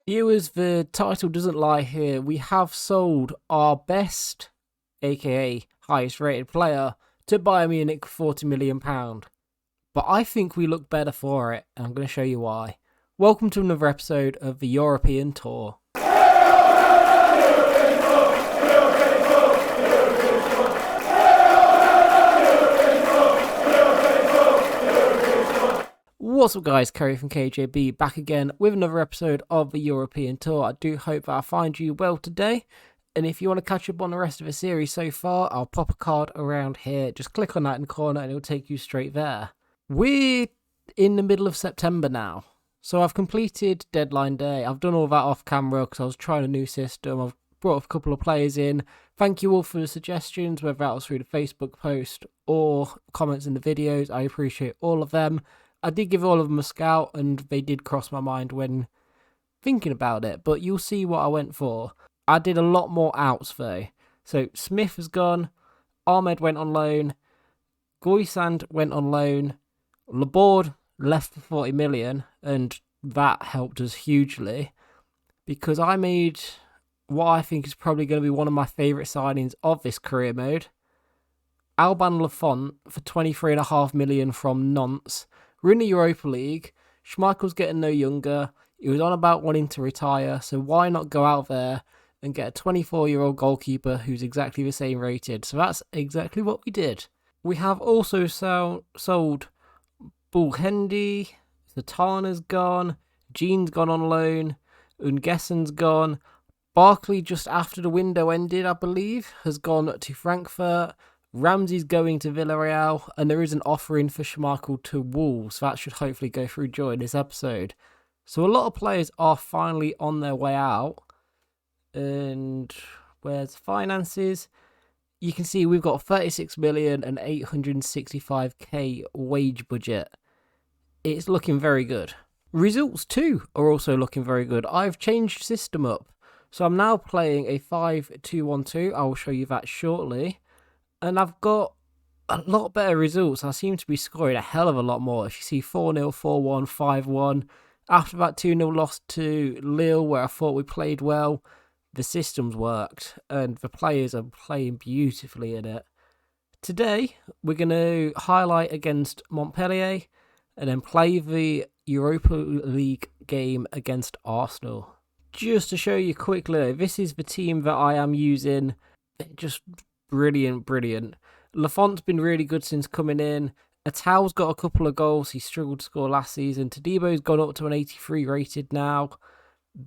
Viewers, the title doesn't lie here. We have sold our best, aka highest rated player, to Bayern Munich for £40 million. But I think we look better for it, and I'm going to show you why. Welcome to another episode of the European Tour. What's up guys, Kerry from KJB back again with another episode of the European Tour. I do hope that I find you well today, and if you want to catch up on the rest of the series so far, I'll pop a card around here. Just click on that in the corner and it'll take you straight there. We're in the middle of September now, so I've completed deadline day. I've done all that off camera because I was trying a new system. I've brought a couple of players in. Thank you all for the suggestions, whether that was through the Facebook post or comments in the videos. I appreciate all of them. I did give all of them a scout, and they did cross my mind when thinking about it, but you'll see what I went for. I did a lot more outs though. So Smith has gone, Ahmed went on loan, Goysand went on loan, Laborde left for 40 million, and that helped us hugely because I made what I think is probably going to be one of my favourite signings of this career mode. Alban Lafont for 23.5 million from Nantes. We're in the Europa League. Schmeichel's getting no younger. He was on about wanting to retire, so why not go out there and get a 24-year-old goalkeeper who's exactly the same rated? So that's exactly what we did. We have also sold Bulhendi, Satana's gone, Jean's gone on loan, Ungessen's gone. Barkley, just after the window ended, I believe, has gone to Frankfurt. Ramsey's going to Villarreal, and there is an offer in for Schmeichel to Wolves. That should hopefully go through during this episode. So a lot of players are finally on their way out. And where's finances? You can see we've got 36 million and 865k wage budget. It's looking very good. Results too are also looking very good. I've changed system up. So I'm now playing a 5-2-1-2. I will show you that shortly. And I've got a lot better results. I seem to be scoring a hell of a lot more. If you see 4-0, 4-1, 5-1. After that 2-0 loss to Lille, where I thought we played well, the systems worked. And the players are playing beautifully in it. Today, we're going to highlight against Montpellier and then play the Europa League game against Arsenal. Just to show you quickly, this is the team that I am using. Just brilliant. Lafont's been really good since coming in. Atal's got a couple of goals. He struggled to score last season. Tadebo's gone up to an 83 rated now.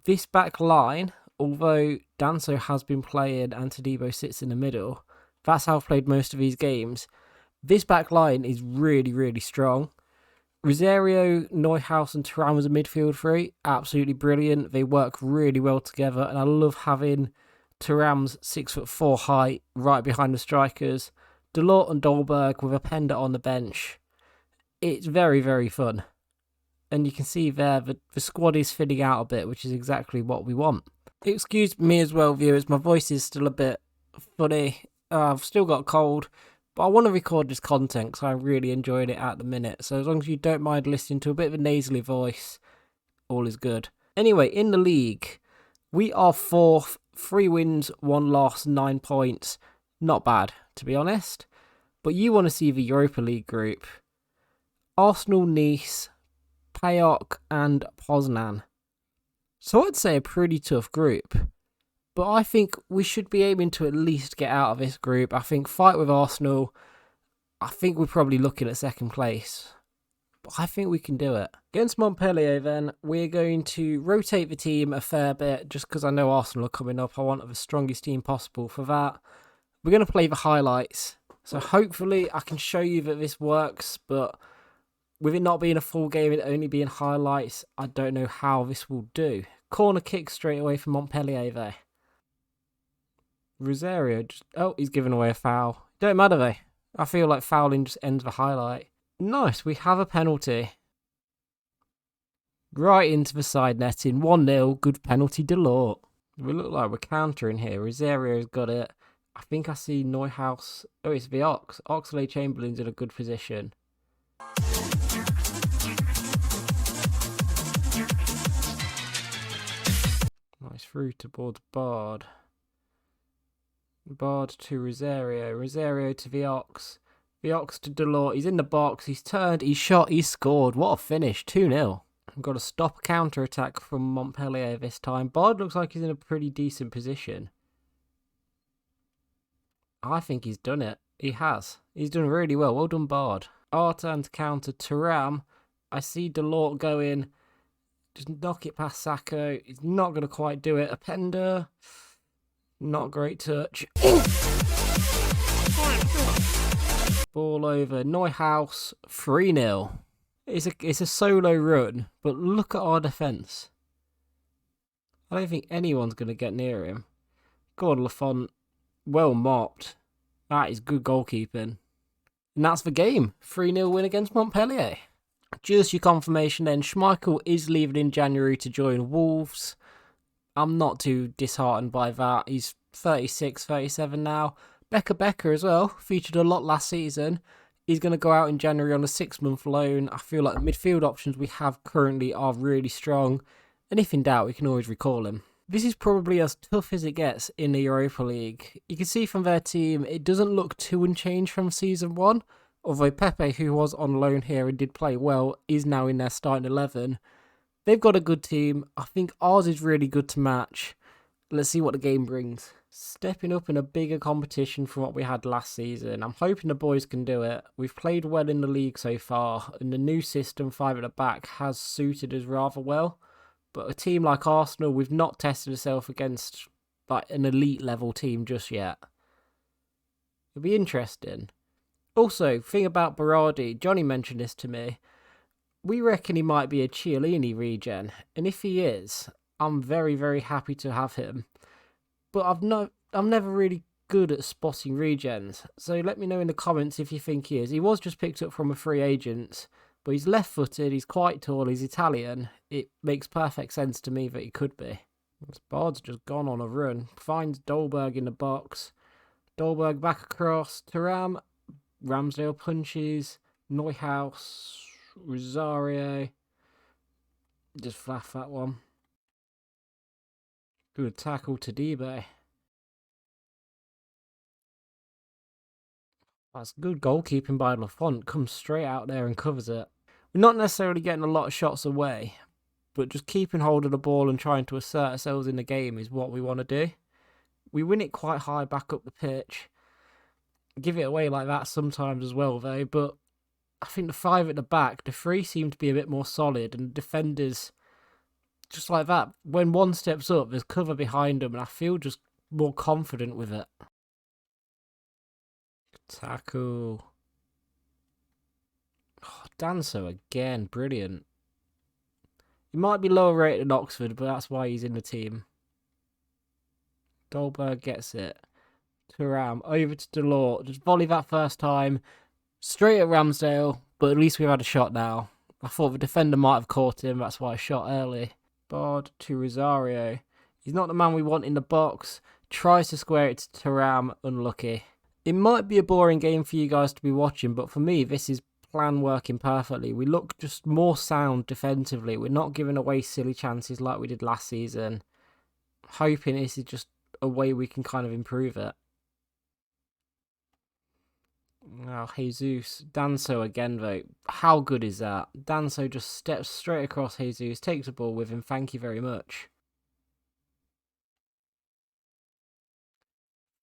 This back line, although Danso has been playing and Tadebo sits in the middle, that's how I've played most of these games. This back line is really strong. Rosario, Neuhaus and Thuram as a midfield three, absolutely brilliant. They work really well together, and I love having Thuram's 6'4" height right behind the strikers. Delort and Dolberg with a Pender on the bench. It's very fun. And you can see there the squad is filling out a bit, which is exactly what we want. Excuse me as well, viewers, my voice is still a bit funny. I've still got a cold, but I want to record this content because I'm really enjoying it at the minute. So as long as you don't mind listening to a bit of a nasally voice, all is good. Anyway, in the league, we are fourth. 3 wins, 1 loss, 9 points. Not bad, to be honest. But you want to see the Europa League group. Arsenal, Nice, PAOK and Poznan. So I'd say a pretty tough group. But I think we should be aiming to at least get out of this group. I think fight with Arsenal. I think we're probably looking at second place. But I think we can do it. Against Montpellier then, we're going to rotate the team a fair bit just because I know Arsenal are coming up. I want the strongest team possible for that. We're going to play the highlights. So hopefully I can show you that this works, but with it not being a full game and only being highlights, I don't know how this will do. Corner kick straight away from Montpellier there. Rosario, he's given away a foul. Don't matter though. I feel like fouling just ends the highlight. Nice, we have a penalty. Right into the side netting. 1-0, good penalty, Delort. We look like we're countering here. Rosario's got it. I think I see Neuhaus. Oh, it's the Ox. Oxlade-Chamberlain's in a good position. Nice through towards Bard. Bard to Rosario. Rosario to Viox. Viox to Delort. He's in the box. He's turned. He's shot. He's scored. What a finish. 2-0. We've got to stop a counter-attack from Montpellier this time. Bard looks like he's in a pretty decent position. I think he's done it. He has. He's done really well. Well done, Bard. Artan to counter Thuram. I see Delort go in. Just knock it past Sacco. He's not going to quite do it. Openda. Not a great touch. Ball over. Neuhaus. 3-0. It's a solo run, but look at our defence. I don't think anyone's going to get near him. Go on, Lafont. Well mopped. That is good goalkeeping. And that's the game. 3-0 win against Montpellier. Just your confirmation then. Schmeichel is leaving in January to join Wolves. I'm not too disheartened by that. He's 36, 37 now. Becker as well. Featured a lot last season. He's going to go out in January on a 6-month loan. I feel like the midfield options we have currently are really strong. And if in doubt, we can always recall him. This is probably as tough as it gets in the Europa League. You can see from their team, it doesn't look too unchanged from Season 1. Although Pepe, who was on loan here and did play well, is now in their starting 11. They've got a good team. I think ours is really good to match. Let's see what the game brings. Stepping up in a bigger competition from what we had last season. I'm hoping the boys can do it. We've played well in the league so far, and the new system, 5 at the back, has suited us rather well. But a team like Arsenal, we've not tested ourselves against like an elite level team just yet. It'll be interesting. Also, thing about Berardi, Johnny mentioned this to me. We reckon he might be a Chiellini regen, and if he is, I'm very, very happy to have him. But I'm never really good at spotting regens, so let me know in the comments if you think he is. He was just picked up from a free agent, but he's left-footed, he's quite tall, he's Italian. It makes perfect sense to me that he could be. Bard's just gone on a run, finds Dolberg in the box. Dolberg back across, Thuram, Ramsdale punches, Neuhaus, Rosario. Just flaff that one. Good tackle to Dibe. That's good goalkeeping by Lafont. Comes straight out there and covers it. We're not necessarily getting a lot of shots away, but just keeping hold of the ball and trying to assert ourselves in the game is what we want to do. We win it quite high back up the pitch. Give it away like that sometimes as well, though, but I think the 5 at the back, the 3 seem to be a bit more solid, and the defenders, just like that, when one steps up, there's cover behind them, and I feel just more confident with it. Tackle. Oh, Danso again, brilliant. He might be lower rated than Oxford, but that's why he's in the team. Dolberg gets it. Thuram over to Delort. Just volley that first time. Straight at Ramsdale, but at least we've had a shot now. I thought the defender might have caught him, that's why I shot early. Bard to Rosario. He's not the man we want in the box. Tries to square it to Thuram, unlucky. It might be a boring game for you guys to be watching, but for me, this is plan working perfectly. We look just more sound defensively. We're not giving away silly chances like we did last season. Hoping this is just a way we can kind of improve it. Now, Jesus. Danso again, though. How good is that? Danso just steps straight across Jesus, takes the ball with him. Thank you very much.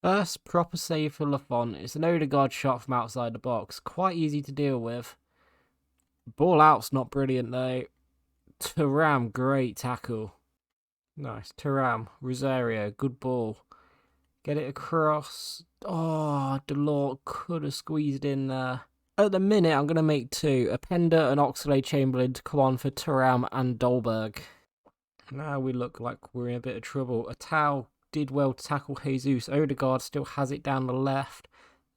First proper save for Lafont. It's an Odegaard shot from outside the box. Quite easy to deal with. Ball out's not brilliant, though. Thuram, great tackle. Nice. Thuram. Rosario, good ball. Get it across. Oh, Delort could have squeezed in there. At the minute, I'm going to make 2. Openda and Oxlade-Chamberlain to come on for Thuram and Dolberg. Now we look like we're in a bit of trouble. Atau did well to tackle Jesus. Odegaard still has it down the left.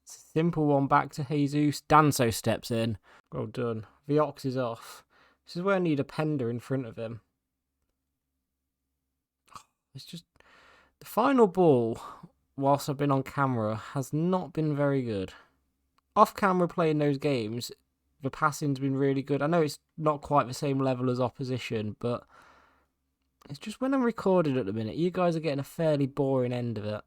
Simple one back to Jesus. Danso steps in. Well done. Viox is off. This is where I need Openda in front of him. It's just... The final ball, whilst I've been on camera, has not been very good. Off camera playing those games, the passing's been really good. I know it's not quite the same level as opposition, but It's just when I'm recording at the minute, you guys are getting a fairly boring end of it.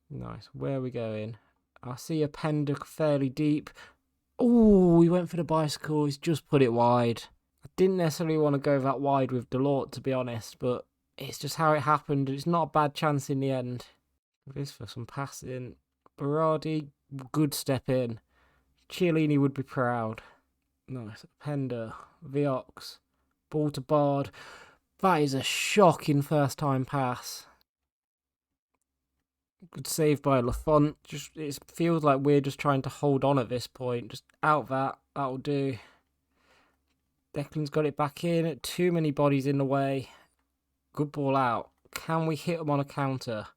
Nice. Where are we going? I see a Pender fairly deep. Oh, he went for the bicycle. He's just put it wide. I didn't necessarily want to go that wide with Delort, to be honest, but it's just how it happened. It's not a bad chance in the end. This for some passing. Berardi, good step in. Chiellini would be proud. Nice. Pender, Viox, ball to Bard. That is a shocking first-time pass. Good save by Lafont. Just it feels like we're just trying to hold on at this point. Just out that'll do. Declan's got it back in. Too many bodies in the way. Good ball out. Can we hit them on a counter?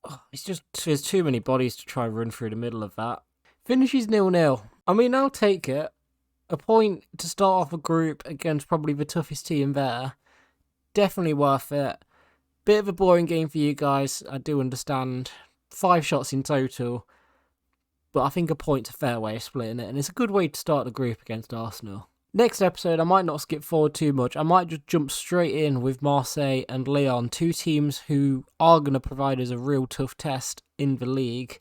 Oh, it's just there's too many bodies to try and run through the middle of that. Finishes 0-0. I mean, I'll take it. A point to start off a group against probably the toughest team there. Definitely worth it. Bit of a boring game for you guys, I do understand. 5 shots in total. But I think a point's a fair way of splitting it, and it's a good way to start the group against Arsenal. Next episode, I might not skip forward too much. I might just jump straight in with Marseille and Lyon, 2 teams who are going to provide us a real tough test in the league.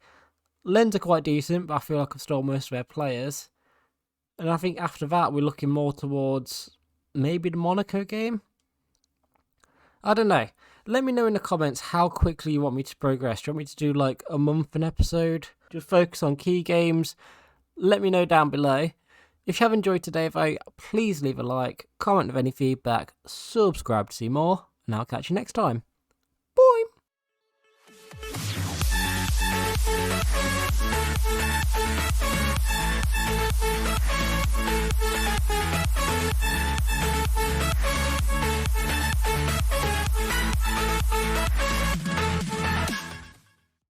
Lens are quite decent, but I feel like I've stole most of their players. And I think after that, we're looking more towards maybe the Monaco game. I don't know. Let me know in the comments how quickly you want me to progress. Do you want me to do like a month an episode? Just focus on key games? Let me know down below. If you have enjoyed today's video, please leave a like, comment with any feedback, subscribe to see more, and I'll catch you next time. Bye!